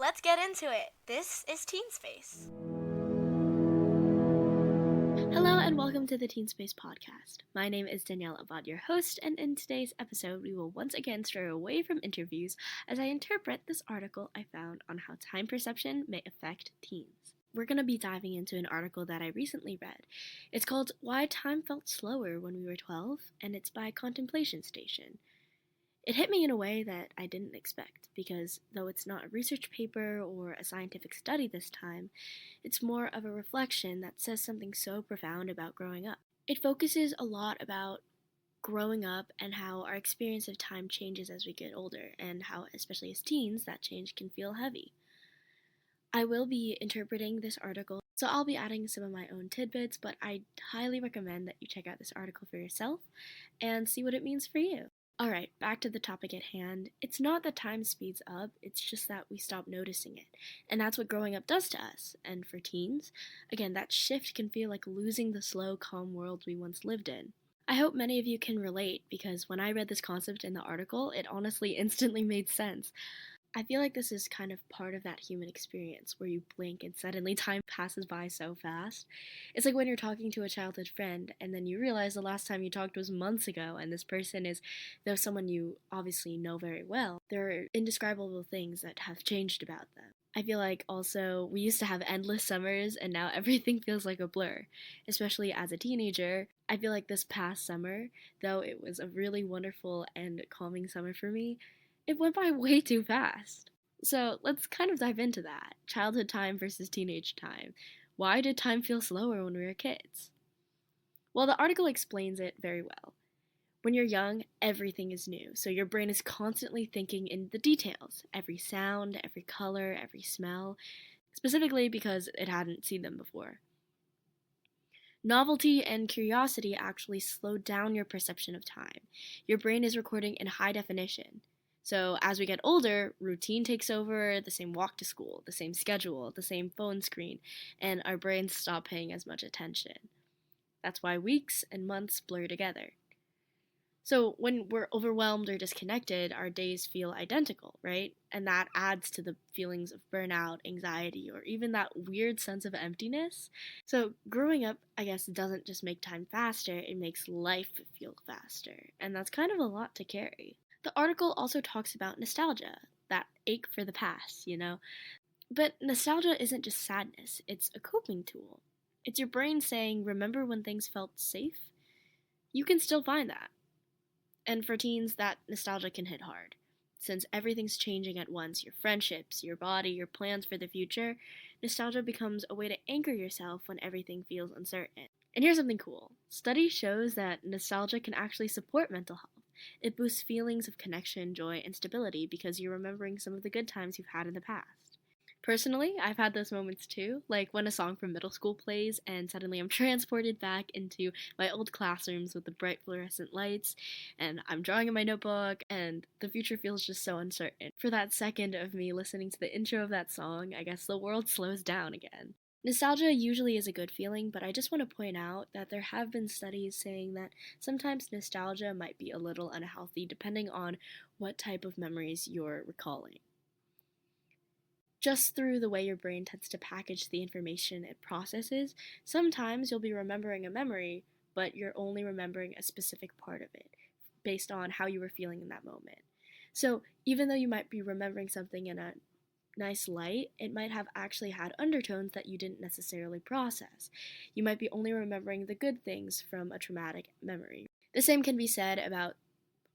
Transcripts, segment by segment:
let's get into it. This is TeenSpace. Hello and welcome to the TeenSpace Podcast. My name is Danielle, your host, and in today's episode we will once again stray away from interviews as I interpret this article I found on how time perception may affect teens. We're going to be diving into an article that I recently read. It's called Why Time Felt Slower When We Were 12, and it's by Contemplation Station. It hit me in a way that I didn't expect, because though it's not a research paper or a scientific study this time, it's more of a reflection that says something so profound about growing up. It focuses a lot about growing up and how our experience of time changes as we get older, and how, especially as teens, that change can feel heavy. I will be interpreting this article, so I'll be adding some of my own tidbits, but I highly recommend that you check out this article for yourself and see what it means for you. Alright, back to the topic at hand. It's not that time speeds up, it's just that we stop noticing it. And that's what growing up does to us. And for teens, again, that shift can feel like losing the slow, calm world we once lived in. I hope many of you can relate, because when I read this concept in the article, it honestly instantly made sense. I feel like this is kind of part of that human experience where you blink and suddenly time passes by so fast. It's like when you're talking to a childhood friend and then you realize the last time you talked was months ago, and this person is, though someone you obviously know very well, there are indescribable things that have changed about them. I feel like also we used to have endless summers and now everything feels like a blur. Especially as a teenager, I feel like this past summer, though it was a really wonderful and calming summer for me, it went by way too fast. So let's kind of dive into that. Childhood time versus teenage time. Why did time feel slower when we were kids? Well, the article explains it very well. When you're young, everything is new, so your brain is constantly thinking in the details. Every sound, every color, every smell, specifically because it hadn't seen them before. Novelty and curiosity actually slow down your perception of time. Your brain is recording in high definition. So as we get older, routine takes over, the same walk to school, the same schedule, the same phone screen, and our brains stop paying as much attention. That's why weeks and months blur together. So when we're overwhelmed or disconnected, our days feel identical, right? And that adds to the feelings of burnout, anxiety, or even that weird sense of emptiness. So growing up, I guess, doesn't just make time faster, it makes life feel faster. And that's kind of a lot to carry. The article also talks about nostalgia, that ache for the past, But nostalgia isn't just sadness, it's a coping tool. It's your brain saying, remember when things felt safe? You can still find that. And for teens, that nostalgia can hit hard. Since everything's changing at once, your friendships, your body, your plans for the future, nostalgia becomes a way to anchor yourself when everything feels uncertain. And here's something cool. Study shows that nostalgia can actually support mental health. It boosts feelings of connection, joy, and stability because you're remembering some of the good times you've had in the past. Personally, I've had those moments too, like when a song from middle school plays and suddenly I'm transported back into my old classrooms with the bright fluorescent lights, and I'm drawing in my notebook, and the future feels just so uncertain. For that second of me listening to the intro of that song, I guess the world slows down again. Nostalgia usually is a good feeling, but I just want to point out that there have been studies saying that sometimes nostalgia might be a little unhealthy depending on what type of memories you're recalling. Just through the way your brain tends to package the information it processes, sometimes you'll be remembering a memory, but you're only remembering a specific part of it, based on how you were feeling in that moment. So even though you might be remembering something in a nice light, it might have actually had undertones that you didn't necessarily process. You might be only remembering the good things from a traumatic memory. The same can be said about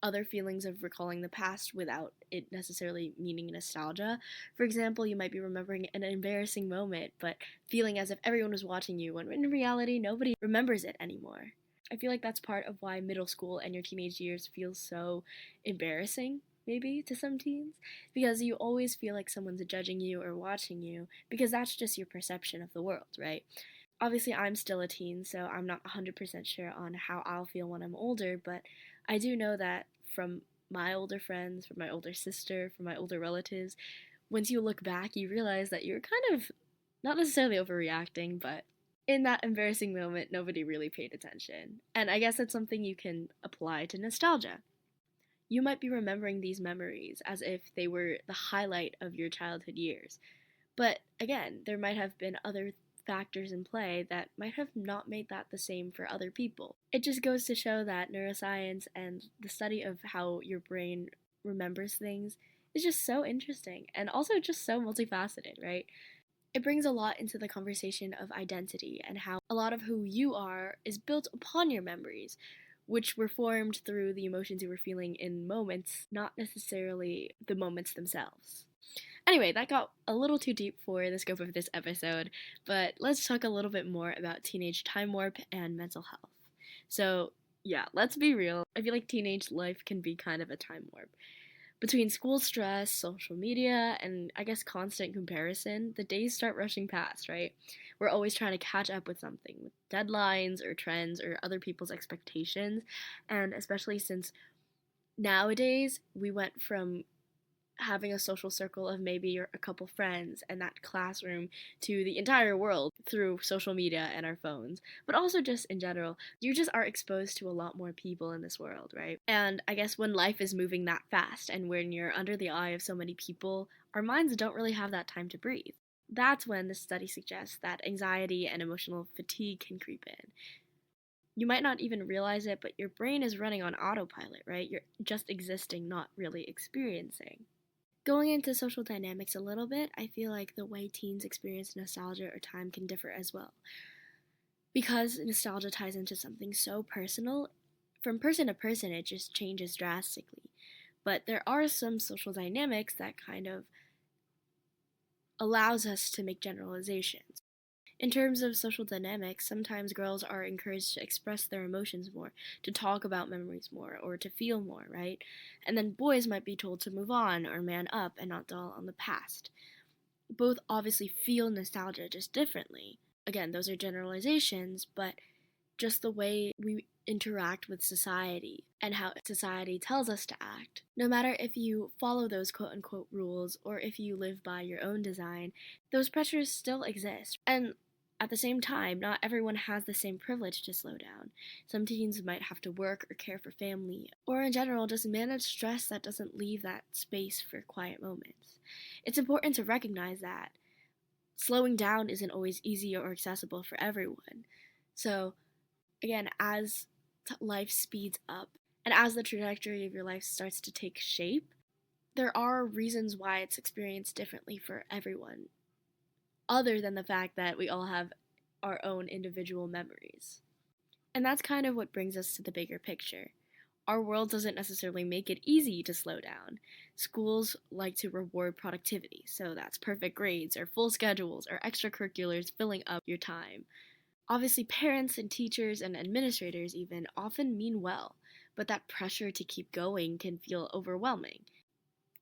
other feelings of recalling the past without it necessarily meaning nostalgia. For example, you might be remembering an embarrassing moment, but feeling as if everyone was watching you, when in reality, nobody remembers it anymore. I feel like that's part of why middle school and your teenage years feel so embarrassing, maybe, to some teens, because you always feel like someone's judging you or watching you, because that's just your perception of the world, right? Obviously, I'm still a teen, so I'm not 100% sure on how I'll feel when I'm older, but I do know that from my older friends, from my older sister, from my older relatives, once you look back, you realize that you're kind of not necessarily overreacting, but in that embarrassing moment, nobody really paid attention. And I guess that's something you can apply to nostalgia. You might be remembering these memories as if they were the highlight of your childhood years. But again, there might have been other factors in play that might have not made that the same for other people. It just goes to show that neuroscience and the study of how your brain remembers things is just so interesting and also just so multifaceted, right? It brings a lot into the conversation of identity and how a lot of who you are is built upon your memories, which were formed through the emotions you were feeling in moments, not necessarily the moments themselves. Anyway, that got a little too deep for the scope of this episode, but let's talk a little bit more about teenage time warp and mental health. So, yeah, let's be real. I feel like teenage life can be kind of a time warp. Between school stress, social media, and I guess constant comparison, the days start rushing past, right? We're always trying to catch up with something, with deadlines or trends or other people's expectations, and especially since nowadays we went from having a social circle of maybe a couple friends and that classroom to the entire world through social media and our phones, but also just in general, you just are exposed to a lot more people in this world, right? And I guess when life is moving that fast and when you're under the eye of so many people, our minds don't really have that time to breathe. That's when the study suggests that anxiety and emotional fatigue can creep in. You might not even realize it, but your brain is running on autopilot, right? You're just existing, not really experiencing. Going into social dynamics a little bit, I feel like the way teens experience nostalgia or time can differ as well. Because nostalgia ties into something so personal, from person to person it just changes drastically. But there are some social dynamics that kind of allows us to make generalizations. In terms of social dynamics, sometimes girls are encouraged to express their emotions more, to talk about memories more, or to feel more, right? And then boys might be told to move on or man up and not dwell on the past. Both obviously feel nostalgia just differently. Again, those are generalizations, but just the way we interact with society and how society tells us to act. No matter if you follow those quote unquote rules or if you live by your own design, those pressures still exist. And at the same time, not everyone has the same privilege to slow down. Some teens might have to work or care for family, or in general, just manage stress that doesn't leave that space for quiet moments. It's important to recognize that slowing down isn't always easy or accessible for everyone. So, again, as life speeds up and as the trajectory of your life starts to take shape, there are reasons why it's experienced differently for everyone, other than the fact that we all have our own individual memories. And that's kind of what brings us to the bigger picture. Our world doesn't necessarily make it easy to slow down. Schools like to reward productivity, so that's perfect grades or full schedules or extracurriculars filling up your time. Obviously, parents and teachers and administrators even often mean well, but that pressure to keep going can feel overwhelming.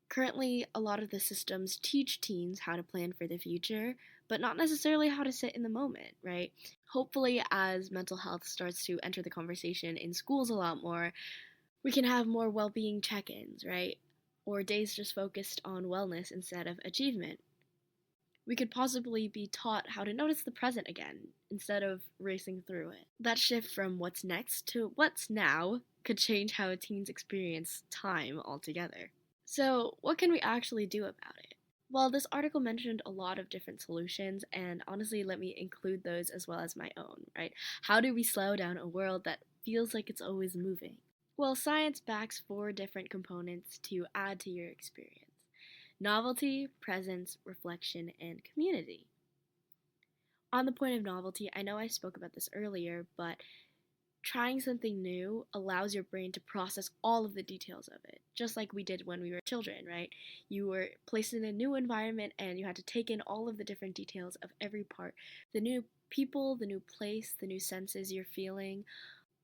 Currently, a lot of the systems teach teens how to plan for the future, but not necessarily how to sit in the moment, right? Hopefully, as mental health starts to enter the conversation in schools a lot more, we can have more well-being check-ins, right? Or days just focused on wellness instead of achievement. We could possibly be taught how to notice the present again, instead of racing through it. That shift from what's next to what's now could change how teens experience time altogether. So, what can we actually do about it? Well, this article mentioned a lot of different solutions, and honestly, let me include those as well as my own, right? How do we slow down a world that feels like it's always moving? Well, science backs 4 different components to add to your experience: novelty, presence, reflection, and community. On the point of novelty, I know I spoke about this earlier, but trying something new allows your brain to process all of the details of it, just like we did when we were children, right? You were placed in a new environment and you had to take in all of the different details of every part: the new people, the new place, the new senses you're feeling.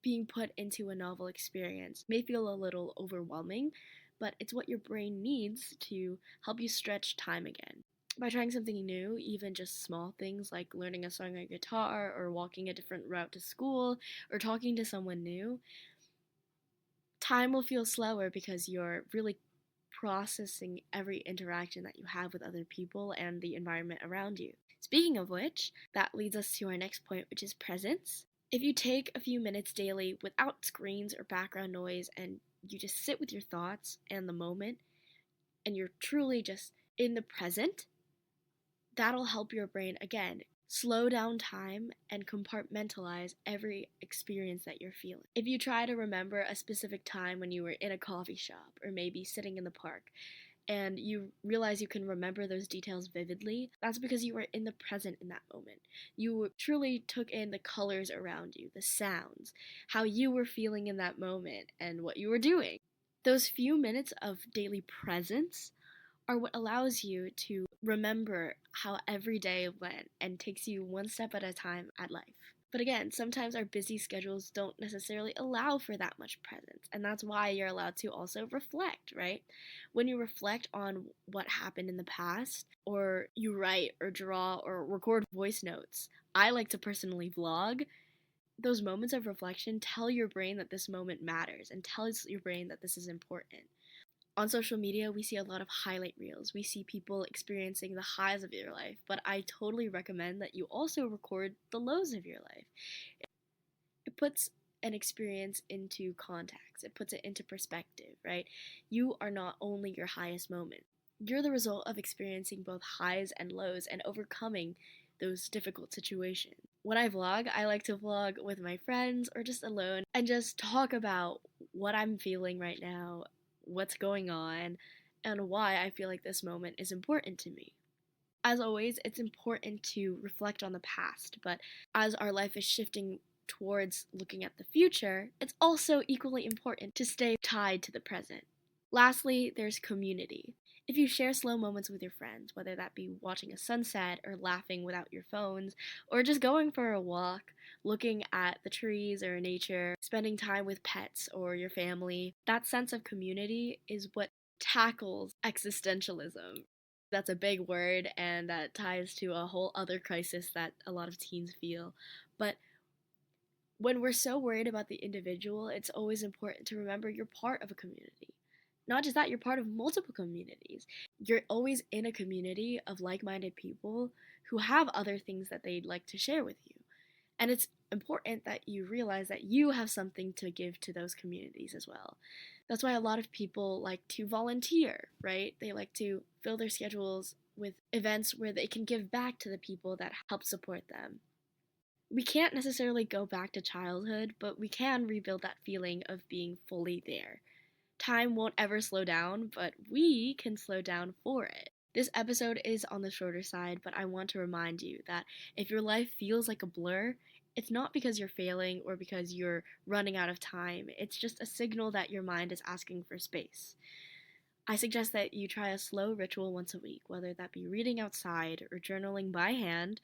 Being put into a novel experience may feel a little overwhelming, but it's what your brain needs to help you stretch time again. By trying something new, even just small things like learning a song on guitar or walking a different route to school or talking to someone new, time will feel slower because you're really processing every interaction that you have with other people and the environment around you. Speaking of which, that leads us to our next point, which is presence. If you take a few minutes daily without screens or background noise and you just sit with your thoughts and the moment, and you're truly just in the present, that'll help your brain, again, slow down time and compartmentalize every experience that you're feeling. If you try to remember a specific time when you were in a coffee shop or maybe sitting in the park, and you realize you can remember those details vividly, that's because you were in the present in that moment. You truly took in the colors around you, the sounds, how you were feeling in that moment, and what you were doing. Those few minutes of daily presence are what allows you to remember how every day went and takes you one step at a time at life. But again, sometimes our busy schedules don't necessarily allow for that much presence, and that's why you're allowed to also reflect, right? When you reflect on what happened in the past, or you write or draw or record voice notes, I like to personally vlog. Those moments of reflection tell your brain that this moment matters and tells your brain that this is important. On social media, we see a lot of highlight reels. We see people experiencing the highs of your life, but I totally recommend that you also record the lows of your life. It puts an experience into context. It puts it into perspective, right? You are not only your highest moment. You're the result of experiencing both highs and lows and overcoming those difficult situations. When I vlog, I like to vlog with my friends or just alone and just talk about what I'm feeling right now, what's going on, and why I feel like this moment is important to me. As always, it's important to reflect on the past, but as our life is shifting towards looking at the future, it's also equally important to stay tied to the present. Lastly, there's community. If you share slow moments with your friends, whether that be watching a sunset or laughing without your phones, or just going for a walk, looking at the trees or nature, spending time with pets or your family, that sense of community is what tackles existentialism. That's a big word, and that ties to a whole other crisis that a lot of teens feel. But when we're so worried about the individual, it's always important to remember you're part of a community. Not just that, you're part of multiple communities. You're always in a community of like-minded people who have other things that they'd like to share with you. And it's important that you realize that you have something to give to those communities as well. That's why a lot of people like to volunteer, right? They like to fill their schedules with events where they can give back to the people that help support them. We can't necessarily go back to childhood, but we can rebuild that feeling of being fully there. Time won't ever slow down, but we can slow down for it. This episode is on the shorter side, but I want to remind you that if your life feels like a blur, it's not because you're failing or because you're running out of time. It's just a signal that your mind is asking for space. I suggest that you try a slow ritual once a week, whether that be reading outside or journaling by hand,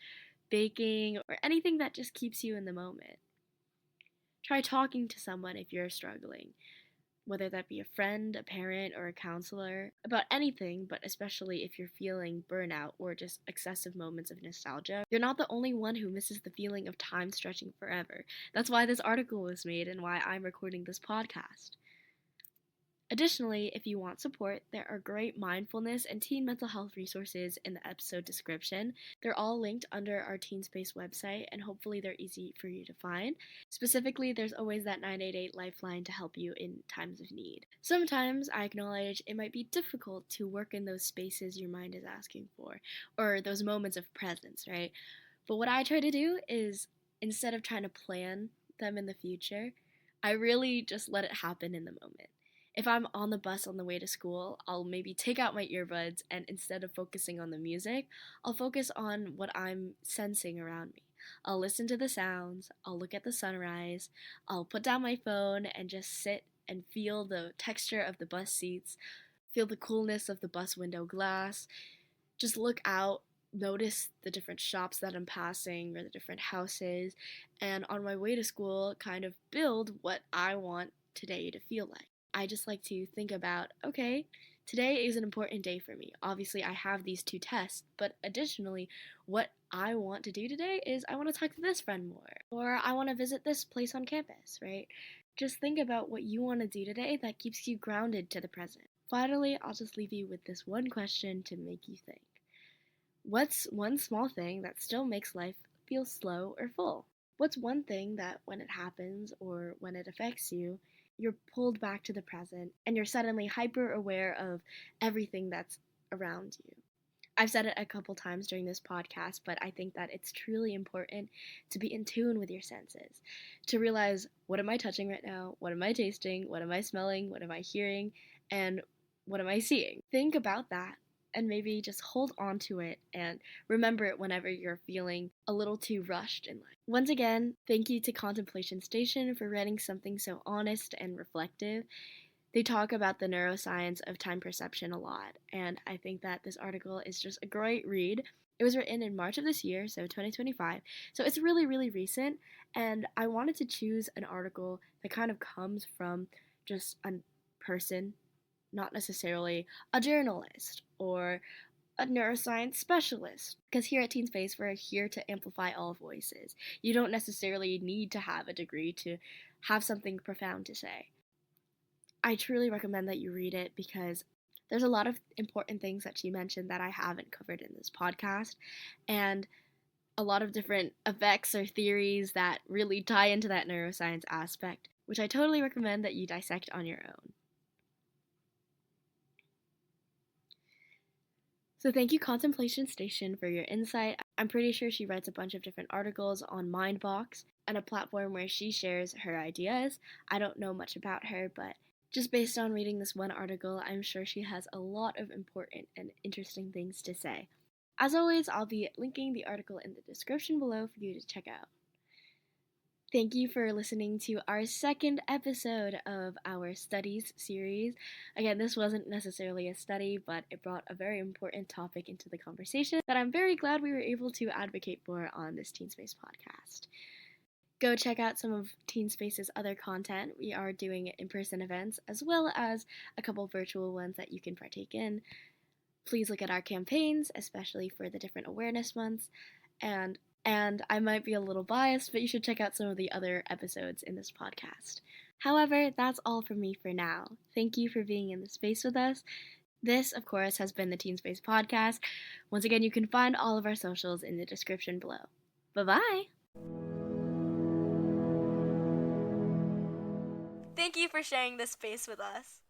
baking, or anything that just keeps you in the moment. Try talking to someone if you're struggling, whether that be a friend, a parent, or a counselor, about anything, but especially if you're feeling burnout or just excessive moments of nostalgia. You're not the only one who misses the feeling of time stretching forever. That's why this article was made and why I'm recording this podcast. Additionally, if you want support, there are great mindfulness and teen mental health resources in the episode description. They're all linked under our TeenSpace website, and hopefully they're easy for you to find. Specifically, there's always that 988 lifeline to help you in times of need. Sometimes, I acknowledge, it might be difficult to work in those spaces your mind is asking for, or those moments of presence, right? But what I try to do is, instead of trying to plan them in the future, I really just let it happen in the moment. If I'm on the bus on the way to school, I'll maybe take out my earbuds and instead of focusing on the music, I'll focus on what I'm sensing around me. I'll listen to the sounds, I'll look at the sunrise, I'll put down my phone and just sit and feel the texture of the bus seats, feel the coolness of the bus window glass, just look out, notice the different shops that I'm passing or the different houses, and on my way to school, kind of build what I want today to feel like. I just like to think about, okay, today is an important day for me. Obviously, I have these 2 tests, but additionally, what I want to do today is I want to talk to this friend more, or I want to visit this place on campus, right? Just think about what you want to do today that keeps you grounded to the present. Finally, I'll just leave you with this one question to make you think. What's one small thing that still makes life feel slow or full? What's one thing that when it happens or when it affects you, you're pulled back to the present and you're suddenly hyper aware of everything that's around you. I've said it a couple times during this podcast, but I think that it's truly important to be in tune with your senses, to realize, what am I touching right now? What am I tasting? What am I smelling? What am I hearing? And what am I seeing? Think about that and maybe just hold on to it and remember it whenever you're feeling a little too rushed in life. Once again, thank you to Contemplation Station for writing something so honest and reflective. They talk about the neuroscience of time perception a lot, and I think that this article is just a great read. It was written in March of this year, so 2025, so it's really, really recent, and I wanted to choose an article that kind of comes from just a person, not necessarily a journalist or a neuroscience specialist. Because here at TeenSpace, we're here to amplify all voices. You don't necessarily need to have a degree to have something profound to say. I truly recommend that you read it because there's a lot of important things that she mentioned that I haven't covered in this podcast, and a lot of different effects or theories that really tie into that neuroscience aspect, which I totally recommend that you dissect on your own. So thank you, Contemplation Station, for your insight. I'm pretty sure she writes a bunch of different articles on Mindbox and a platform where she shares her ideas. I don't know much about her, but just based on reading this one article, I'm sure she has a lot of important and interesting things to say. As always, I'll be linking the article in the description below for you to check out. Thank you for listening to our second episode of our studies series. Again, this wasn't necessarily a study, but it brought a very important topic into the conversation that I'm very glad we were able to advocate for on this TeenSpace podcast. Go check out some of TeenSpace's other content. We are doing in-person events as well as a couple virtual ones that you can partake in. Please look at our campaigns, especially for the different awareness months, and I might be a little biased, but you should check out some of the other episodes in this podcast. However, that's all from me for now. Thank you for being in the space with us. This, of course, has been the TeenSpace Podcast. Once again, you can find all of our socials in the description below. Bye-bye! Thank you for sharing this space with us.